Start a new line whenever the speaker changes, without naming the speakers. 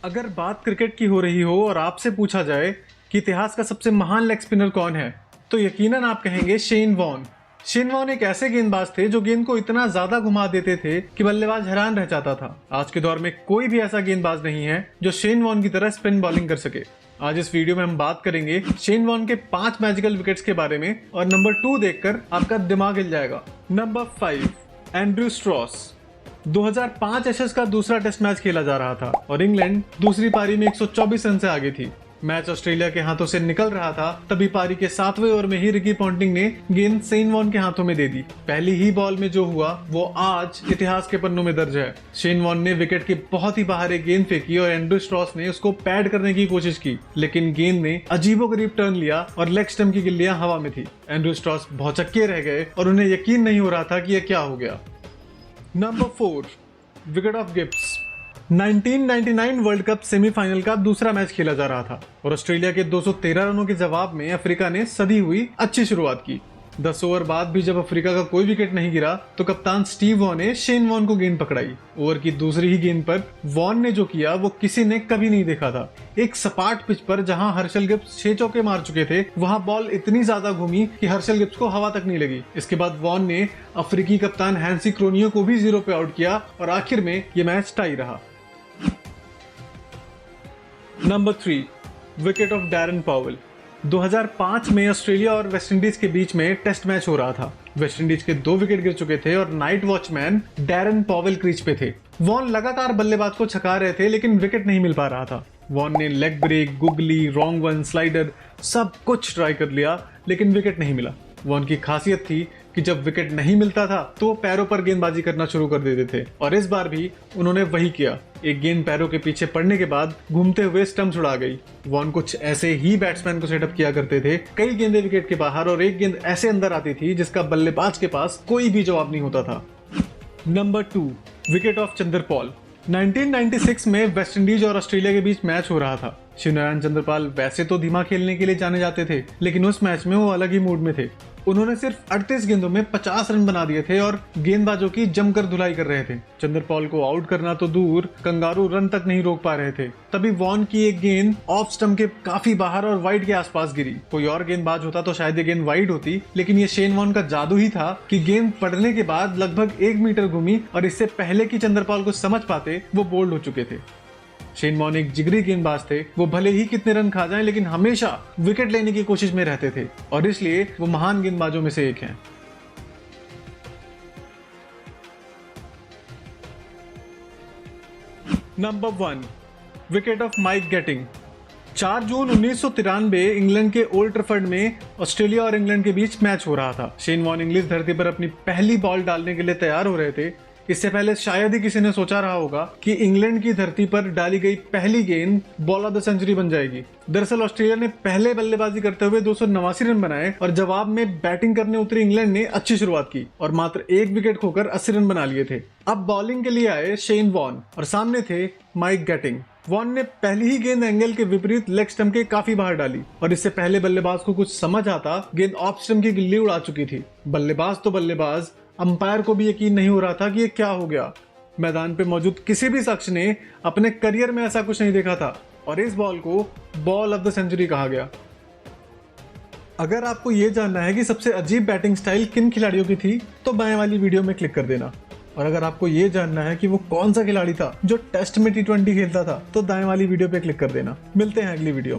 अगर बात क्रिकेट की हो रही हो और आपसे पूछा जाए कि इतिहास का सबसे महान लेग स्पिनर कौन है, तो यकीनन आप कहेंगे शेन वॉर्न। शेन वॉर्न एक ऐसे गेंदबाज थे जो गेंद को इतना ज्यादा घुमा देते थे कि बल्लेबाज हैरान रह जाता था। आज के दौर में कोई भी ऐसा गेंदबाज नहीं है जो शेन वॉर्न की तरह स्पिन बॉलिंग कर सके। आज इस वीडियो में हम बात करेंगे शेन वॉर्न के 5 मैजिकल विकेट्स के बारे में और नंबर 2 देखकर आपका दिमाग हिल जाएगा। Number 5, Andrew Strauss. 2005 एशेज का दूसरा टेस्ट मैच खेला जा रहा था और इंग्लैंड दूसरी पारी में 124 रन से आगे थी। मैच ऑस्ट्रेलिया के हाथों से निकल रहा था, तभी पारी के 7वें ओवर में ही रिकी पॉन्टिंग ने गेंद शेन वॉर्न के हाथों में दे दी। पहली ही बॉल में जो हुआ वो आज इतिहास के पन्नों में दर्ज है। शेन वॉर्न ने विकेट के बहुत ही बाहर एक गेंद फेंकी और एंड्रयू स्ट्रॉस ने उसको पैड करने की कोशिश की, लेकिन गेंद ने अजीबोगरीब टर्न लिया और लेग स्टंप की गिल्लियां हवा में थी। एंड्रयू स्ट्रॉस भौचक्के रह गए और उन्हें यकीन नहीं हो रहा था कि यह क्या हो गया। Number 4, wicket of Gibbs. 1999 world cup semifinal का दूसरा मैच खेला जा रहा था और ऑस्ट्रेलिया के 213 रनों के जवाब में अफ्रीका ने सधी हुई अच्छी शुरुआत की। 10 ओवर बाद भी जब अफ्रीका का कोई विकेट नहीं गिरा तो कप्तान स्टीव वॉ ने शेन वॉर्न को गेंद पकड़ाई। ओवर की दूसरी ही गेंद पर वॉर्न ने जो किया वो किसी ने कभी नहीं देखा था। एक सपाट पिच पर जहां हर्षल गिब्स 6 चौके मार चुके थे, वहां बॉल इतनी ज्यादा घूमी कि हर्षल गिब्स को हवा तक नहीं लगी। इसके बाद वॉर्न ने अफ्रीकी कप्तान हैंसी क्रोनियो को भी 0 पे आउट किया और आखिर में ये मैच टाई रहा। Number 3, wicket of Darren Powell. 2005 में ऑस्ट्रेलिया और वेस्टइंडीज के बीच में टेस्ट मैच हो रहा था। वेस्टइंडीज के 2 विकेट गिर चुके थे और night watchman Darren Powell crease पे थे। वॉर्न लगातार बल्लेबाज को छका रहे थे, लेकिन विकेट नहीं मिल पा रहा था। वॉर्न ने leg break, googly, wrong one, slider सब कुछ ट्राई कर लिया, लेकिन विकेट नहीं मिला। वॉर्न की खासियत थी कि जब विकेट नहीं मिलता था तो पैरों पर गेंदबाजी करना शुरू कर देते थे और इस बार भी उन्होंने वही किया। एक गेंद पैरों के पीछे पड़ने के बाद घूमते हुए स्टंप्स उड़ा गई। वॉर्न कुछ ऐसे ही बैट्समैन को सेटअप किया करते थे, कई गेंदें विकेट के बाहर और एक गेंद ऐसे अंदर आती थी जिसका बल्लेबाज के पास कोई भी जवाब नहीं होता था। Number 2, wicket of Chanderpaul. 1996 में वेस्टइंडीज और ऑस्ट्रेलिया के बीच मैच हो रहा था। शिवनारायण चंद्रपाल वैसे तो धीमा खेलने के लिए जाने जाते थे, लेकिन उस मैच में वो अलग ही मूड में थे। उन्होंने सिर्फ 38 गेंदों में 50 रन बना दिए थे और गेंदबाजों की जमकर धुलाई कर रहे थे। चंद्रपॉल को आउट करना तो दूर, कंगारू रन तक नहीं रोक पा रहे थे। तभी वॉर्न की एक गेंद ऑफ स्टंप के काफी बाहर और वाइड के आसपास गिरी। कोई और गेंदबाज होता तो शायद ये गेंद वाइड होती, लेकिन ये शेन वॉर्न का जादू ही था कि गेंद पड़ने के बाद लगभग 1 मीटर घूमी और इससे पहले कि चंद्रपॉल को समझ पाते वो बोल्ड हो चुके थे। शेन वॉर्न एक जिगरी गेंदबाज थे। वो भले ही कितने रन खा जाएं, लेकिन हमेशा विकेट लेने की कोशिश में रहते थे और इसलिए वो महान गेंदबाजों में से एक हैं। Number 1, wicket of Mike Gatting. 4 जून 1993 इंग्लैंड के ओल्ड ट्रैफर्ड में ऑस्ट्रेलिया और इंग्लैंड के बीच मैच हो रहा था। शेन वॉर्न इंग्लिश धरती पर अपनी पहली बॉल डालने के लिए तैयार हो रहे थे। इससे पहले शायद ही किसी ने सोचा रहा होगा कि इंग्लैंड की धरती पर डाली गई पहली गेंद बॉल ऑफ द सेंचुरी बन जाएगी। दरअसल ऑस्ट्रेलिया ने पहले बल्लेबाजी करते हुए 289 रन बनाए और जवाब में बैटिंग करने उतरी इंग्लैंड ने अच्छी शुरुआत की और मात्र 1 विकेट खोकर 80 रन बना लिए थे। अब बॉलिंग के लिए आए शेन वॉर्न और सामने थे माइक गैटिंग। वॉर्न ने पहली ही गेंद एंगल के विपरीत लेग स्टंप के काफी बाहर डाली और इससे पहले बल्लेबाज को कुछ समझ आता, गेंद ऑफ स्टंप की गिल्ली उड़ा चुकी थी। बल्लेबाज तो बल्लेबाज, अंपायर को भी यकीन नहीं हो रहा था कि ये क्या हो गया। मैदान पे मौजूद किसी भी शख्स ने अपने करियर में ऐसा कुछ नहीं देखा था और इस बॉल को बॉल ऑफ द सेंचुरी कहा गया। अगर आपको ये जानना है कि सबसे अजीब बैटिंग स्टाइल किन खिलाड़ियों की थी तो बाएं वाली वीडियो में क्लिक कर देना, और अगर आपको ये जानना है कि वो कौन सा खिलाड़ी था जो टेस्ट में T20 खेलता था तो दाएं वाली वीडियो पे क्लिक कर देना। मिलते हैं अगली वीडियो में।